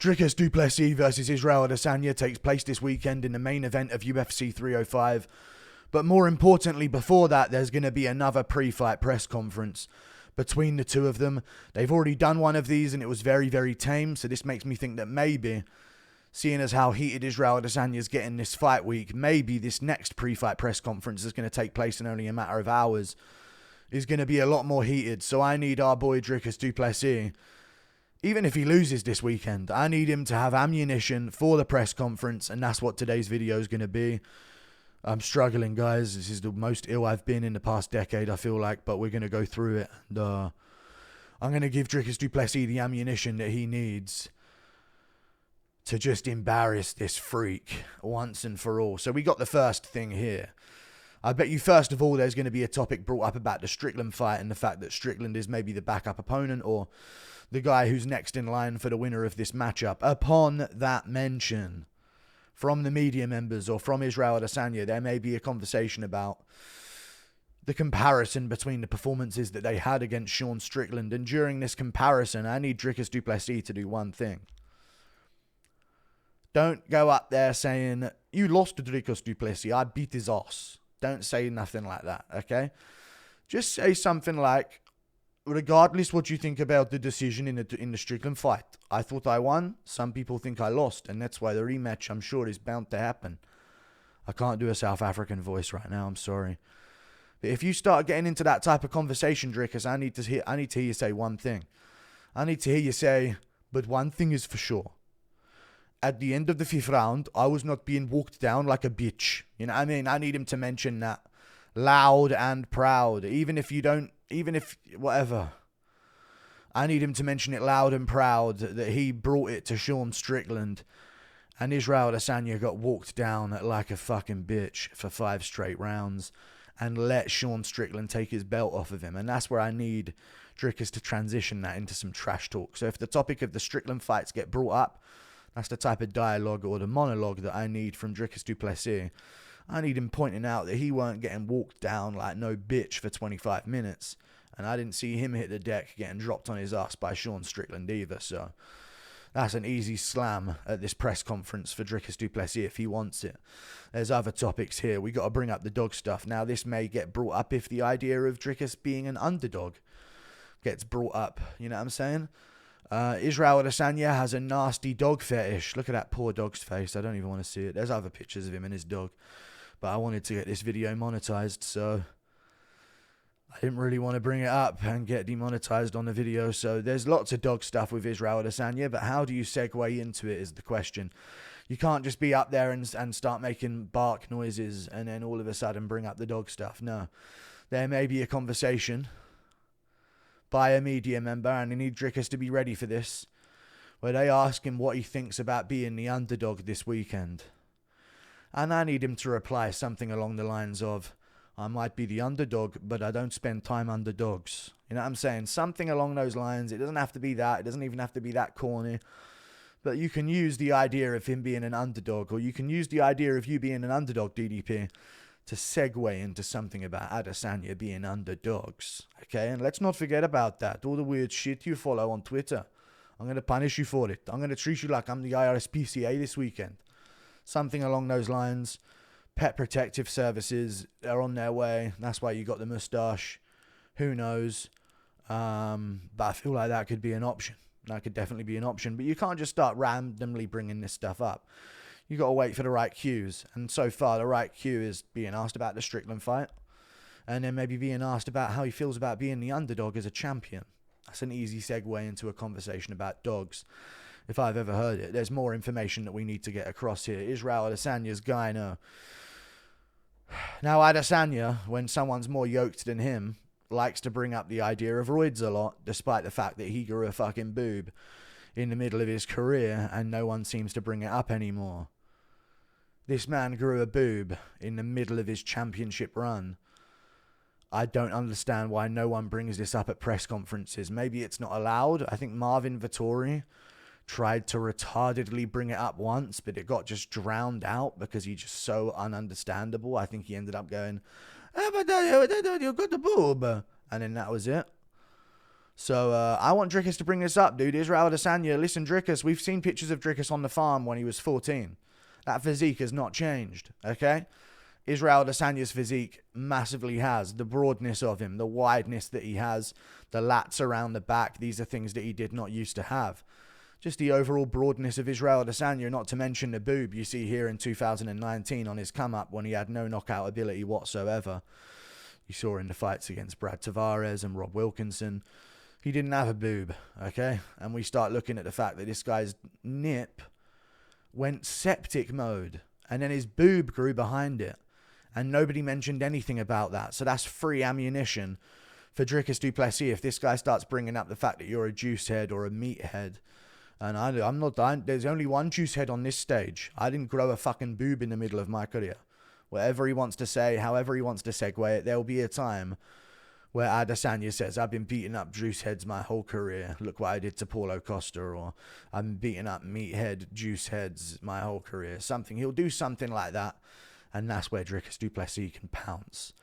Dricus Du Plessis versus Israel Adesanya takes place this weekend in the main event of UFC 305. But more importantly, before that, there's going to be another pre-fight press conference between the two of them. They've already done one of these and it was very, very tame. So this makes me think that maybe, seeing as how heated Israel Adesanya is getting this fight week, maybe this next pre-fight press conference is going to take place in only a matter of hours is going to be a lot more heated. So I need our boy Dricus Du Plessis, even if he loses this weekend, I need him to have ammunition for the press conference, and that's what today's video is going to be. I'm struggling, guys. This is the most ill I've been in the past decade, I feel like, but we're going to go through it. And, I'm going to give Dricus Du Plessis the ammunition that he needs to just embarrass this freak once and for all. So we got the first thing here. I bet you, first of all, there's going to be a topic brought up about the Strickland fight and the fact that Strickland is maybe the backup opponent or the guy who's next in line for the winner of this matchup. Upon that mention from the media members or from Israel Adesanya, there may be a conversation about the comparison between the performances that they had against Sean Strickland. And during this comparison, I need Dricus Du Plessis to do one thing. Don't go up there saying, "You lost to Dricus Du Plessis, I beat his ass." Don't say nothing like that, okay? Just say something like, "Regardless what you think about the decision in the Strickland fight, I thought I won. Some people think I lost, and that's why the rematch, I'm sure, is bound to happen." I can't do a South African voice right now. I'm sorry. But if you start getting into that type of conversation, Dricus, I need to hear you say one thing. I need to hear you say, "But one thing is for sure. At the end of the 5th round, I was not being walked down like a bitch." You know what I mean? I need him to mention that loud and proud. Even if, whatever. I need him to mention it loud and proud that he brought it to Sean Strickland and Israel Adesanya got walked down like a fucking bitch for 5 straight rounds and let Sean Strickland take his belt off of him. And that's where I need Dricus to transition that into some trash talk. So if the topic of the Strickland fights get brought up, that's the type of dialogue or the monologue that I need from Dricus Du Plessis. I need him pointing out that he weren't getting walked down like no bitch for 25 minutes. And I didn't see him hit the deck getting dropped on his ass by Sean Strickland either. So that's an easy slam at this press conference for Dricus Du Plessis if he wants it. There's other topics here. We got to bring up the dog stuff. Now, this may get brought up if the idea of Dricus being an underdog gets brought up. You know what I'm saying? Israel Adesanya has a nasty dog fetish. Look at that poor dog's face. I don't even want to see it. There's other pictures of him and his dog. But I wanted to get this video monetized, so I didn't really want to bring it up and get demonetized on the video. So there's lots of dog stuff with Israel Adesanya, but how do you segue into it is the question. You can't just be up there and start making bark noises and then all of a sudden bring up the dog stuff. No. There may be a conversation by a media member, and I need Dricus to be ready for this, where they ask him what he thinks about being the underdog this weekend. And I need him to reply something along the lines of, "I might be the underdog, but I don't spend time underdogs." You know what I'm saying? Something along those lines. It doesn't have to be that. It doesn't even have to be that corny. But you can use the idea of him being an underdog, or you can use the idea of you being an underdog, DDP, to segue into something about Adesanya being underdogs. Okay? And let's not forget about that. All the weird shit you follow on Twitter. I'm going to punish you for it. I'm going to treat you like I'm the IRSPCA this weekend. Something along those lines. Pet protective services are on their way. That's why you got the mustache. Who knows? But I feel like that could be an option. That could definitely be an option. But you can't just start randomly bringing this stuff up. You got to wait for the right cues. And so far, the right cue is being asked about the Strickland fight. And then maybe being asked about how he feels about being the underdog as a champion. That's an easy segue into a conversation about dogs, if I've ever heard it. There's more information that we need to get across here. Israel Adesanya's guy, no. Now, Adesanya, when someone's more yoked than him, likes to bring up the idea of roids a lot, despite the fact that he grew a fucking boob in the middle of his career, and no one seems to bring it up anymore. This man grew a boob in the middle of his championship run. I don't understand why no one brings this up at press conferences. Maybe it's not allowed. I think Marvin Vettori tried to retardedly bring it up once, but it got just drowned out because he's just so ununderstandable. I think he ended up going, "Oh, but you got the boob." And then that was it. So I want Dricus to bring this up, dude. Israel Adesanya, listen, Dricus, we've seen pictures of Dricus on the farm when he was 14. That physique has not changed, okay? Israel Adesanya's physique massively has. The broadness of him, the wideness that he has, the lats around the back, these are things that he did not used to have. Just the overall broadness of Israel Adesanya, not to mention the boob you see here in 2019 on his come-up when he had no knockout ability whatsoever. You saw in the fights against Brad Tavares and Rob Wilkinson. He didn't have a boob, okay? And we start looking at the fact that this guy's nip went septic mode, and then his boob grew behind it, and nobody mentioned anything about that. So that's free ammunition for Dricus Du Plessis if this guy starts bringing up the fact that you're a juice head or a meat head. And I'm not. There's only one juice head on this stage. I didn't grow a fucking boob in the middle of my career. Whatever he wants to say, however he wants to segue it, there will be a time where Adesanya says, I've been beating up juice heads my whole career. Look what I did to Paulo Costa. Or I've been beating up meathead juice heads my whole career. Something. He'll do something like that. And that's where Dricus Du Plessis can pounce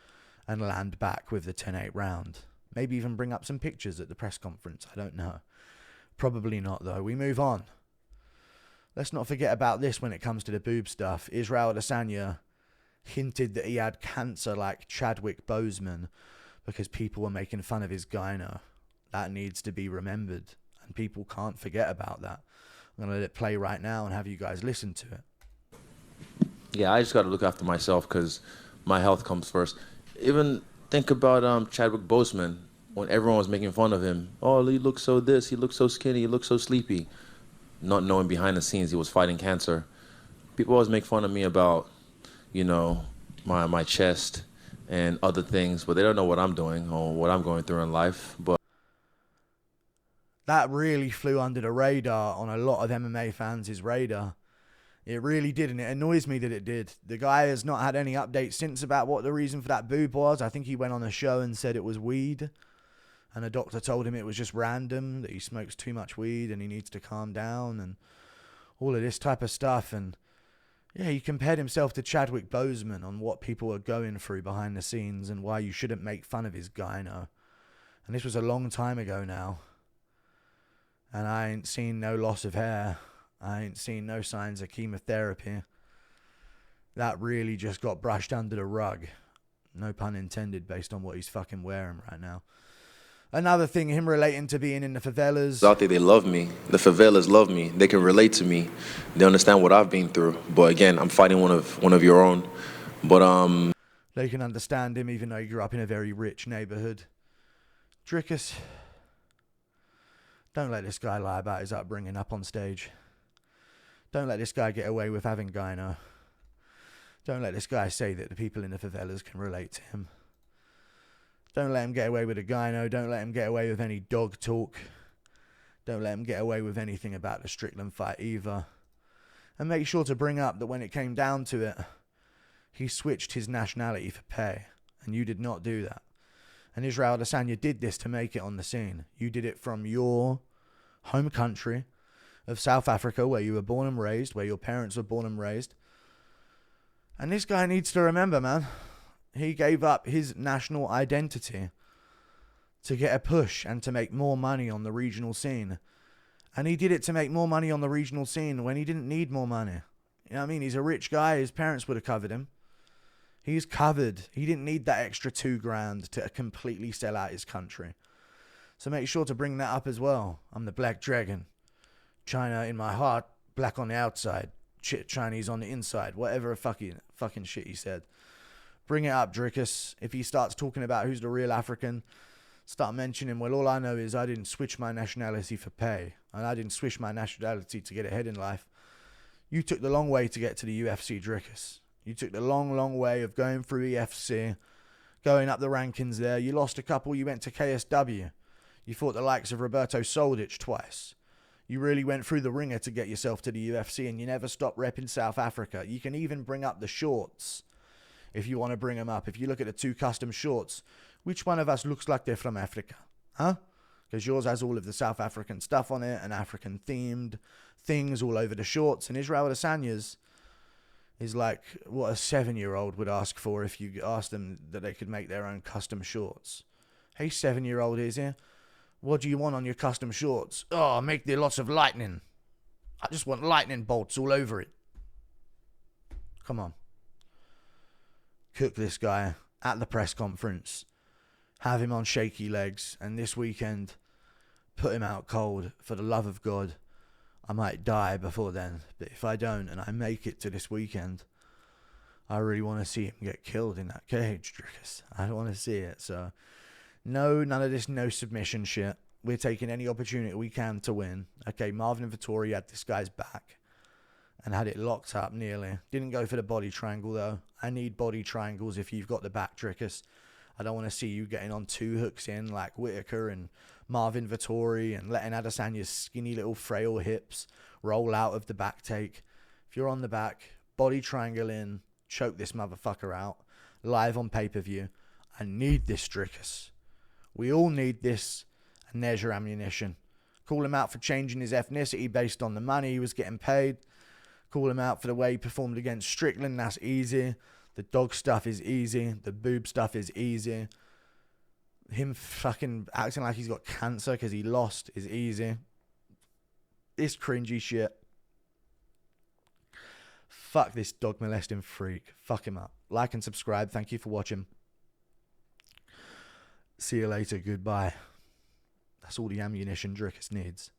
and land back with the 10-8 round. Maybe even bring up some pictures at the press conference. I don't know. Probably not, though. We move on. Let's not forget about this when it comes to the boob stuff. Israel Adesanya hinted that he had cancer like Chadwick Boseman because people were making fun of his gyno. That needs to be remembered, and people can't forget about that. I'm going to let it play right now and have you guys listen to it. Yeah, I just got to look after myself because my health comes first. Even think about Chadwick Boseman when everyone was making fun of him. Oh, he looks so this, he looks so skinny, he looks so sleepy. Not knowing behind the scenes he was fighting cancer. People always make fun of me about, you know, my chest and other things, but they don't know what I'm doing or what I'm going through in life. But that really flew under the radar on a lot of MMA fans' radar. It really did, and it annoys me that it did. The guy has not had any updates since about what the reason for that boob was. I think he went on a show and said it was weed, and a doctor told him it was just random, that he smokes too much weed and he needs to calm down and all of this type of stuff. And yeah, he compared himself to Chadwick Boseman on what people are going through behind the scenes and why you shouldn't make fun of his gyno. And this was a long time ago now. And I ain't seen no loss of hair. I ain't seen no signs of chemotherapy. That really just got brushed under the rug. No pun intended, based on what he's fucking wearing right now. Another thing, him relating to being in the favelas. out there, they love me. The favelas love me. They can relate to me. They understand what I've been through. But again, I'm fighting one of your own. But they can understand him even though he grew up in a very rich neighborhood. Dricus, don't let this guy lie about his upbringing up on stage. Don't let this guy get away with having gyno. Don't let this guy say that the people in the favelas can relate to him. Don't let him get away with a gyno. Don't let him get away with any dog talk. Don't let him get away with anything about the Strickland fight either. And make sure to bring up that when it came down to it, he switched his nationality for pay. And you did not do that. And Israel Adesanya did this to make it on the scene. You did it from your home country of South Africa, where you were born and raised, where your parents were born and raised. And this guy needs to remember, man, he gave up his national identity to get a push and to make more money on the regional scene. And he did it to make more money on the regional scene when he didn't need more money. You know what I mean? He's a rich guy. His parents would have covered him. He's covered. He didn't need that extra $2,000 to completely sell out his country. So make sure to bring that up as well. I'm the Black Dragon. China in my heart, black on the outside. Chinese on the inside. Whatever fucking shit he said. Bring it up, Dricus. If he starts talking about who's the real African, start mentioning, well, all I know is I didn't switch my nationality for pay. And I didn't switch my nationality to get ahead in life. You took the long way to get to the UFC, Dricus. You took the long, long way of going through EFC, going up the rankings there. You lost a couple. You went to KSW. You fought the likes of Roberto Soldic twice. You really went through the ringer to get yourself to the UFC, and you never stopped repping South Africa. You can even bring up the shorts if you want to bring them up. If you look at the two custom shorts, which one of us looks like they're from Africa? Huh? Because yours has all of the South African stuff on it and African-themed things all over the shorts. And Israel Adesanya's is like what a 7-year-old would ask for if you asked them that they could make their own custom shorts. Hey, 7-year-old is here. What do you want on your custom shorts? Oh, make there lots of lightning. I just want lightning bolts all over it. Come on. Cook this guy at the press conference. Have him on shaky legs. And this weekend, put him out cold. For the love of God, I might die before then. But if I don't and I make it to this weekend, I really want to see him get killed in that cage, Dricus. I don't want to see it. So, no, none of this no submission shit. We're taking any opportunity we can to win. Okay, Marvin Vettori had this guy's back and had it locked up nearly. Didn't go for the body triangle, though. I need body triangles if you've got the back, Dricus. I don't want to see you getting on 2 hooks in like Whitaker and Marvin Vettori and letting Adesanya's skinny little frail hips roll out of the back take. If you're on the back, body triangle in, choke this motherfucker out live on pay-per-view. I need this, Dricus. We all need this, and there's your ammunition. Call him out for changing his ethnicity based on the money he was getting paid. Call him out for the way he performed against Strickland. That's easy. The dog stuff is easy. The boob stuff is easy. Him fucking acting like he's got cancer because he lost is easy. This cringy shit. Fuck this dog molesting freak. Fuck him up. Like and subscribe. Thank you for watching. See you later. Goodbye. That's all the ammunition Dricus needs.